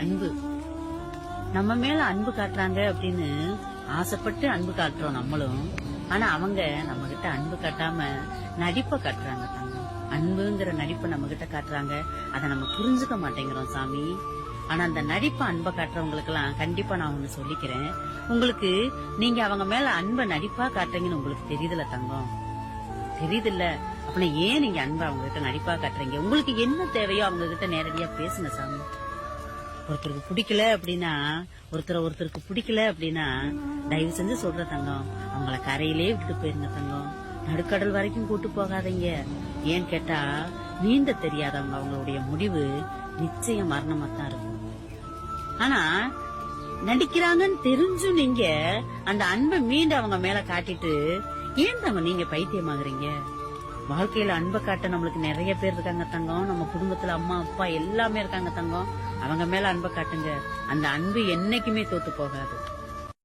அன்பு. நம்ம மேல அன்பு காட்டுறாங்க அப்படின்னு ஆசைப்பட்டு அன்பு காட்டுறோம் நம்மளும். ஆனா அவங்க நம்ம கிட்ட அன்பு காட்டாம நடிப்பை காட்டுறாங்க தங்கம். அன்புங்கிற நடிப்பை நம்ம கிட்ட காட்டுறாங்க. அதை நம்ம புரிஞ்சுக்க மாட்டேங்கிறோம் சாமி. ஆனா அந்த நடிப்பை அன்பை காட்டுறவங்களுக்கு எல்லாம் கண்டிப்பா நான் ஒண்ணு சொல்லிக்கிறேன். உங்களுக்கு நீங்க அவங்க மேல அன்பை நடிப்பா காட்டுறீங்கன்னு உங்களுக்கு தெரியுதுல தங்கம்? தெரியுதுல்ல? அப்படின்னா ஏன் நீங்க அன்பை அவங்க கிட்ட நடிப்பா காட்டுறீங்க? உங்களுக்கு என்ன தேவையோ அவங்க கிட்ட நேரடியா பேசுங்க சாமி. ஒருத்தருக்கு பிடிக்கல அப்படின்னா ஒருத்தருக்கு பிடிக்கல அப்படின்னா தயவு செஞ்சு சொல்ற தங்கம், அவங்கள கரையிலே விட்டுட்டு போயிருங்க தங்கம். நடுக்கடல் வரைக்கும் கூட்டு போகாதீங்க. ஏன் கேட்டா நீந்த தெரியாதவங்க அவங்களுடைய முடிவு நிச்சயம் மரணமா தான் இருக்கும். ஆனா நடிக்கிறாங்கன்னு தெரிஞ்சும் நீங்க அந்த அன்பை மீண்டு அவங்க மேல காட்டிட்டு ஏன் தங்க நீங்க பைத்தியமாகறீங்க? வாழ்க்கையில அன்பை காட்ட நம்மளுக்கு நிறைய பேர் இருக்காங்க தங்கம். நம்ம குடும்பத்துல அம்மா அப்பா எல்லாமே இருக்காங்க தங்கம். அவங்க மேல அன்பை காட்டுங்க. அந்த அன்பு என்னைக்குமே தோத்து போகாது.